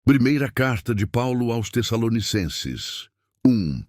Primeira carta de Paulo aos Tessalonicenses.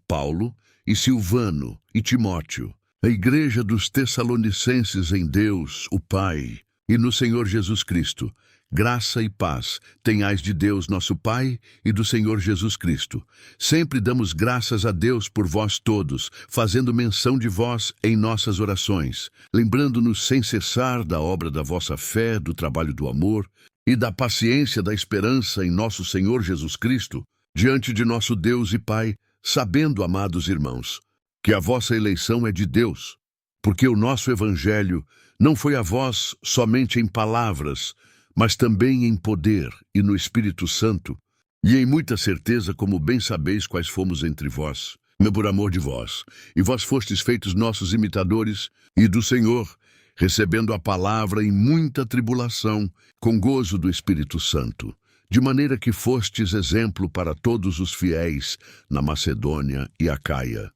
Paulo e Silvano e Timóteo, a igreja dos Tessalonicenses em Deus, o Pai, e no Senhor Jesus Cristo. Graça e paz tenhais de Deus nosso Pai e do Senhor Jesus Cristo. Sempre damos graças a Deus por vós todos, fazendo menção de vós em nossas orações, lembrando-nos sem cessar da obra da vossa fé, do trabalho do amor e da paciência da esperança em nosso Senhor Jesus Cristo, diante de nosso Deus e Pai, sabendo, amados irmãos, que a vossa eleição é de Deus, porque o nosso Evangelho não foi a vós somente em palavras, mas também em poder e no Espírito Santo, e em muita certeza, como bem sabeis quais fomos entre vós, por amor de vós, e vós fostes feitos nossos imitadores, e do Senhor, recebendo a palavra em muita tribulação, com gozo do Espírito Santo, de maneira que fostes exemplo para todos os fiéis na Macedônia e Acaia,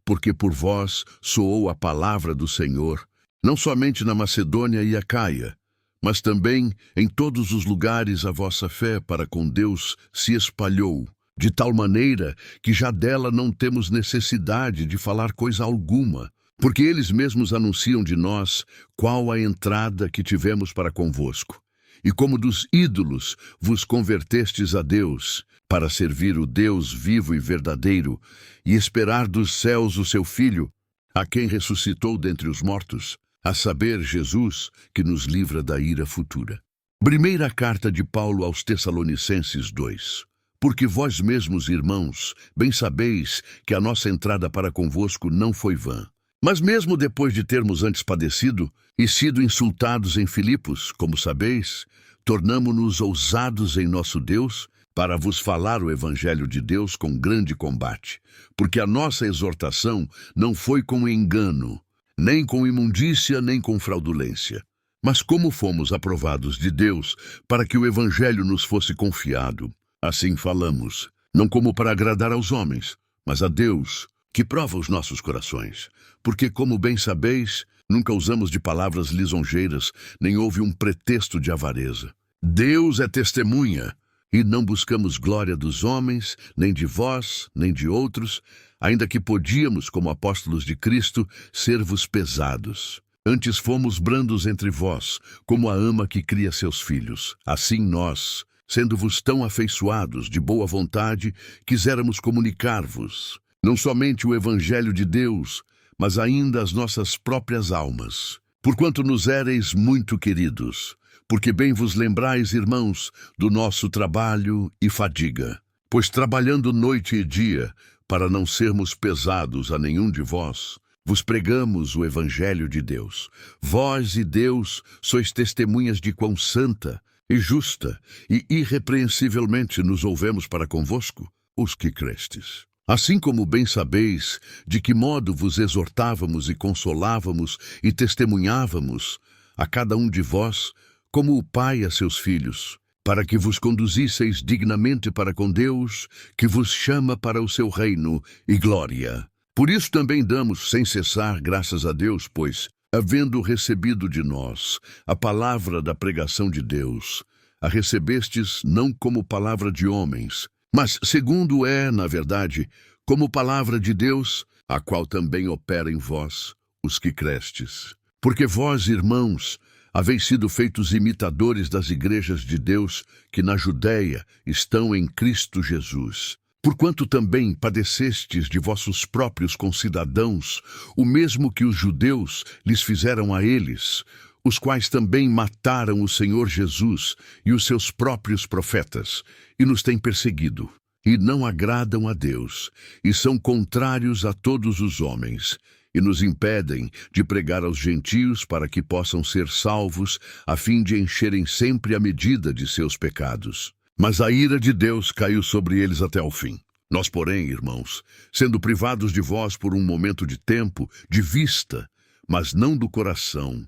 porque por vós soou a palavra do Senhor, não somente na Macedônia e Acaia, mas também em todos os lugares a vossa fé para com Deus se espalhou, de tal maneira que já dela não temos necessidade de falar coisa alguma, porque eles mesmos anunciam de nós qual a entrada que tivemos para convosco. E como dos ídolos vos convertestes a Deus, para servir o Deus vivo e verdadeiro, e esperar dos céus o seu Filho, a quem ressuscitou dentre os mortos, a saber, Jesus, que nos livra da ira futura. Primeira carta de Paulo aos Tessalonicenses 2. Porque vós mesmos, irmãos, bem sabeis que a nossa entrada para convosco não foi vã. Mas mesmo depois de termos antes padecido e sido insultados em Filipos, como sabeis, tornamo-nos ousados em nosso Deus para vos falar o Evangelho de Deus com grande combate, porque a nossa exortação não foi com engano, nem com imundícia, nem com fraudulência. Mas como fomos aprovados de Deus para que o Evangelho nos fosse confiado, assim falamos, não como para agradar aos homens, mas a Deus, que prova os nossos corações. Porque, como bem sabeis, nunca usamos de palavras lisonjeiras, nem houve um pretexto de avareza. Deus é testemunha, e não buscamos glória dos homens, nem de vós, nem de outros, ainda que podíamos, como apóstolos de Cristo, ser-vos pesados. Antes fomos brandos entre vós, como a ama que cria seus filhos. Assim nós, sendo-vos tão afeiçoados de boa vontade, quiséramos comunicar-vos, não somente o Evangelho de Deus, mas ainda as nossas próprias almas. Porquanto nos éreis muito queridos, porque bem vos lembrais, irmãos, do nosso trabalho e fadiga. Pois trabalhando noite e dia, para não sermos pesados a nenhum de vós, vos pregamos o Evangelho de Deus. Vós e Deus sois testemunhas de quão santa e justa e irrepreensivelmente nos ouvemos para convosco, os que crestes. Assim como bem sabeis de que modo vos exortávamos e consolávamos e testemunhávamos a cada um de vós, como o Pai a seus filhos, para que vos conduzisseis dignamente para com Deus, que vos chama para o seu reino e glória. Por isso também damos sem cessar graças a Deus, pois, havendo recebido de nós a palavra da pregação de Deus, a recebestes não como palavra de homens, mas segundo é, na verdade, como palavra de Deus, a qual também opera em vós, os que crestes. Porque vós, irmãos, haveis sido feitos imitadores das igrejas de Deus que na Judéia estão em Cristo Jesus. Porquanto também padecestes de vossos próprios concidadãos, o mesmo que os judeus lhes fizeram a eles, os quais também mataram o Senhor Jesus e os seus próprios profetas, e nos têm perseguido, e não agradam a Deus, e são contrários a todos os homens, e nos impedem de pregar aos gentios para que possam ser salvos, a fim de encherem sempre a medida de seus pecados. Mas a ira de Deus caiu sobre eles até ao fim. Nós, porém, irmãos, sendo privados de vós por um momento de tempo, de vista, mas não do coração,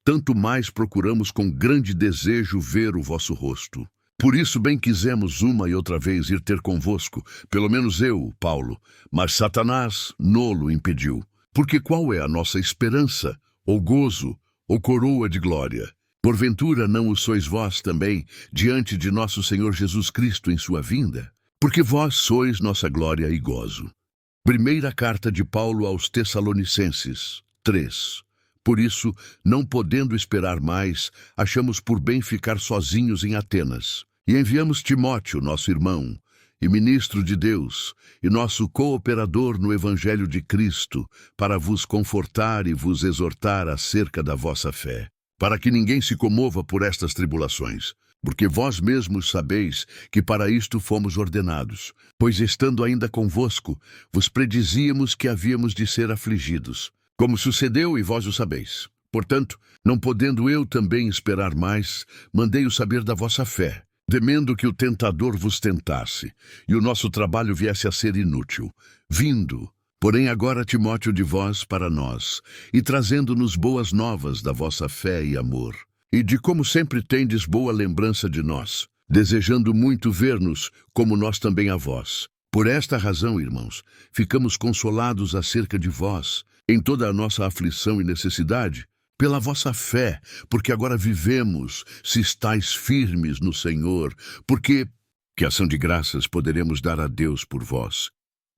tanto mais procuramos com grande desejo ver o vosso rosto. Por isso bem quisemos uma e outra vez ir ter convosco, pelo menos eu, Paulo, mas Satanás nolo impediu. Porque qual é a nossa esperança, ou gozo, ou coroa de glória? Porventura não o sois vós também, diante de nosso Senhor Jesus Cristo em sua vinda? Porque vós sois nossa glória e gozo. Primeira carta de Paulo aos Tessalonicenses, 3. Por isso, não podendo esperar mais, achamos por bem ficar sozinhos em Atenas. E enviamos Timóteo, nosso irmão, e ministro de Deus, e nosso cooperador no Evangelho de Cristo, para vos confortar e vos exortar acerca da vossa fé, para que ninguém se comova por estas tribulações, porque vós mesmos sabeis que para isto fomos ordenados, pois estando ainda convosco, vos predizíamos que havíamos de ser afligidos, como sucedeu e vós o sabeis. Portanto, não podendo eu também esperar mais, mandei-o saber da vossa fé, temendo que o tentador vos tentasse, e o nosso trabalho viesse a ser inútil. Vindo, porém agora Timóteo de vós para nós, e trazendo-nos boas novas da vossa fé e amor, e de como sempre tendes boa lembrança de nós, desejando muito ver-nos, como nós também a vós. Por esta razão, irmãos, ficamos consolados acerca de vós, em toda a nossa aflição e necessidade, pela vossa fé, porque agora vivemos, se estáis firmes no Senhor, porque, que ação de graças poderemos dar a Deus por vós,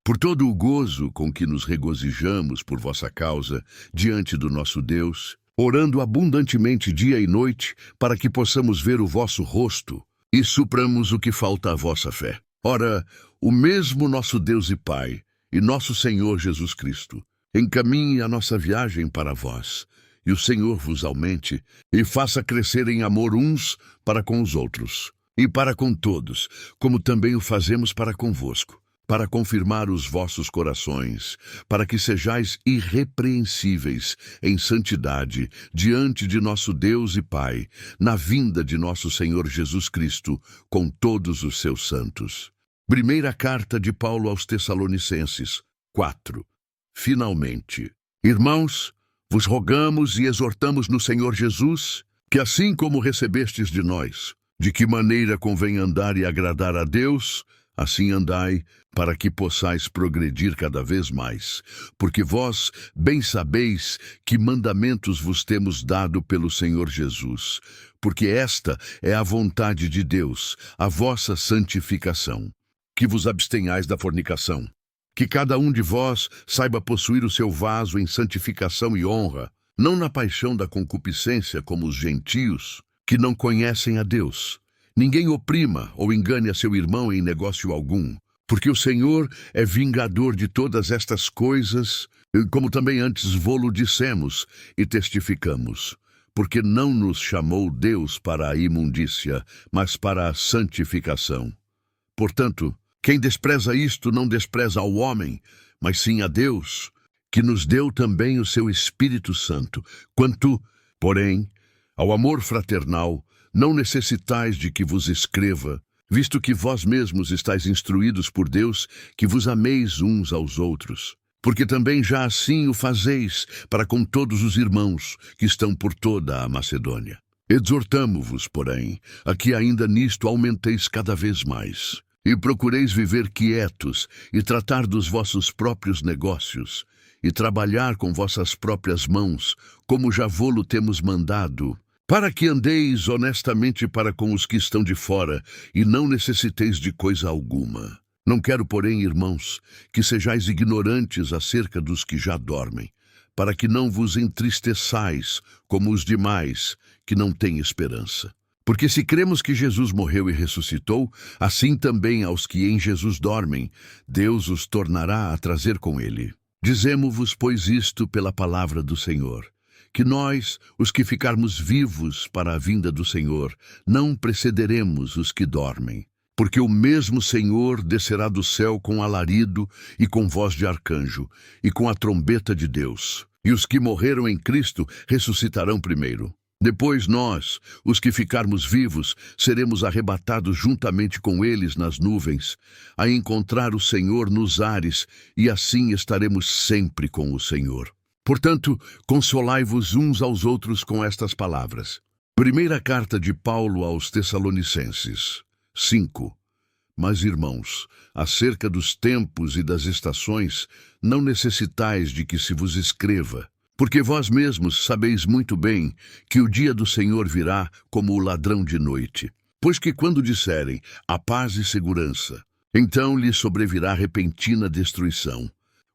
por todo o gozo com que nos regozijamos por vossa causa, diante do nosso Deus, orando abundantemente dia e noite, para que possamos ver o vosso rosto, e supramos o que falta à vossa fé. Ora, o mesmo nosso Deus e Pai, e nosso Senhor Jesus Cristo, encaminhe a nossa viagem para vós, e o Senhor vos aumente, e faça crescer em amor uns para com os outros, e para com todos, como também o fazemos para convosco, para confirmar os vossos corações, para que sejais irrepreensíveis em santidade diante de nosso Deus e Pai, na vinda de nosso Senhor Jesus Cristo, com todos os seus santos. Primeira carta de Paulo aos Tessalonicenses, 4. Finalmente, irmãos, vos rogamos e exortamos no Senhor Jesus, que assim como recebestes de nós, de que maneira convém andar e agradar a Deus, assim andai, para que possais progredir cada vez mais. Porque vós bem sabeis que mandamentos vos temos dado pelo Senhor Jesus, porque esta é a vontade de Deus, a vossa santificação, que vos abstenhais da fornicação, que cada um de vós saiba possuir o seu vaso em santificação e honra, não na paixão da concupiscência como os gentios, que não conhecem a Deus. Ninguém oprima ou engane a seu irmão em negócio algum, porque o Senhor é vingador de todas estas coisas, como também antes vô-lo dissemos e testificamos, porque não nos chamou Deus para a imundícia, mas para a santificação. Portanto, quem despreza isto não despreza ao homem, mas sim a Deus, que nos deu também o seu Espírito Santo. Quanto, porém, ao amor fraternal, não necessitais de que vos escreva, visto que vós mesmos estáis instruídos por Deus, que vos ameis uns aos outros. Porque também já assim o fazeis para com todos os irmãos que estão por toda a Macedônia. Exortamo-vos, porém, a que ainda nisto aumenteis cada vez mais, e procureis viver quietos, e tratar dos vossos próprios negócios, e trabalhar com vossas próprias mãos, como já vô-lo temos mandado, para que andeis honestamente para com os que estão de fora, e não necessiteis de coisa alguma. Não quero, porém, irmãos, que sejais ignorantes acerca dos que já dormem, para que não vos entristeçais, como os demais, que não têm esperança. Porque se cremos que Jesus morreu e ressuscitou, assim também aos que em Jesus dormem, Deus os tornará a trazer com ele. Dizemo-vos, pois, isto pela palavra do Senhor, que nós, os que ficarmos vivos para a vinda do Senhor, não precederemos os que dormem. Porque o mesmo Senhor descerá do céu com alarido e com voz de arcanjo, e com a trombeta de Deus. E os que morreram em Cristo ressuscitarão primeiro. Depois nós, os que ficarmos vivos, seremos arrebatados juntamente com eles nas nuvens, a encontrar o Senhor nos ares, e assim estaremos sempre com o Senhor. Portanto, consolai-vos uns aos outros com estas palavras. Primeira carta de Paulo aos Tessalonicenses, 5. Mas, irmãos, acerca dos tempos e das estações, não necessitais de que se vos escreva, Porque vós mesmos sabeis muito bem que o dia do Senhor virá como o ladrão de noite. Pois que quando disserem a paz e segurança, então lhes sobrevirá repentina destruição,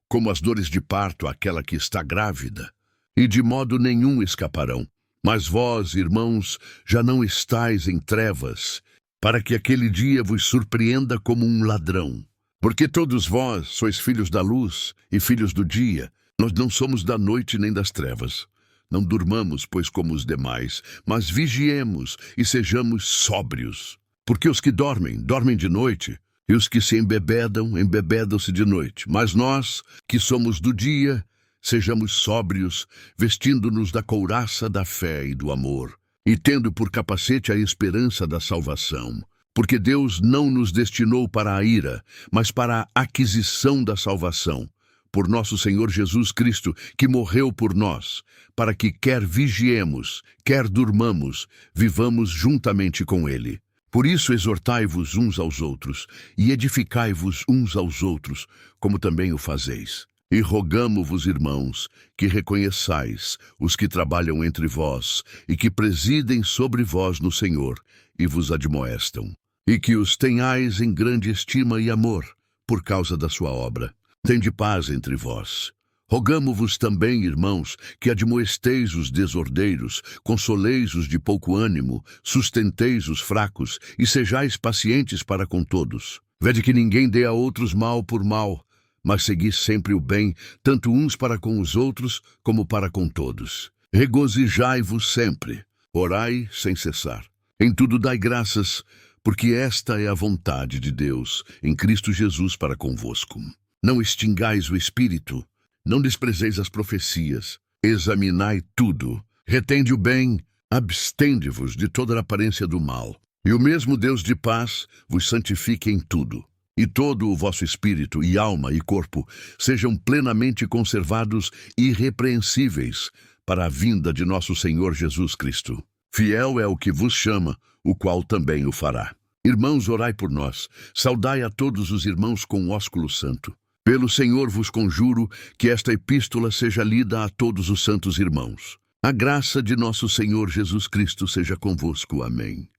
como as dores de parto àquela que está grávida, e de modo nenhum escaparão. Mas vós, irmãos, já não estáis em trevas, para que aquele dia vos surpreenda como um ladrão. Porque todos vós sois filhos da luz e filhos do dia. Nós não somos da noite nem das trevas. Não durmamos, pois, como os demais, mas vigiemos e sejamos sóbrios. Porque os que dormem, dormem de noite, e os que se embebedam, embebedam-se de noite. Mas nós, que somos do dia, sejamos sóbrios, vestindo-nos da couraça da fé e do amor, e tendo por capacete a esperança da salvação. Porque Deus não nos destinou para a ira, mas para a aquisição da salvação, por nosso Senhor Jesus Cristo, que morreu por nós, para que quer vigiemos, quer durmamos, vivamos juntamente com Ele. Por isso exortai-vos uns aos outros, e edificai-vos uns aos outros, como também o fazeis. E rogamo-vos, irmãos, que reconheçais os que trabalham entre vós, e que presidem sobre vós no Senhor, e vos admoestam, e que os tenhais em grande estima e amor, por causa da sua obra. Tende paz entre vós. Rogamo-vos também, irmãos, que admoesteis os desordeiros, consoleis os de pouco ânimo, sustenteis os fracos, e sejais pacientes para com todos. Vede que ninguém dê a outros mal por mal, mas segui sempre o bem, tanto uns para com os outros, como para com todos. Regozijai-vos sempre, orai sem cessar. Em tudo dai graças, porque esta é a vontade de Deus, em Cristo Jesus para convosco. Não extingais o Espírito, não desprezeis as profecias, examinai tudo, retende o bem, abstende-vos de toda a aparência do mal. E o mesmo Deus de paz vos santifique em tudo, e todo o vosso espírito e alma e corpo sejam plenamente conservados irrepreensíveis para a vinda de nosso Senhor Jesus Cristo. Fiel é o que vos chama, o qual também o fará. Irmãos, orai por nós, saudai a todos os irmãos com ósculo santo. Pelo Senhor vos conjuro que esta epístola seja lida a todos os santos irmãos. A graça de nosso Senhor Jesus Cristo seja convosco. Amém.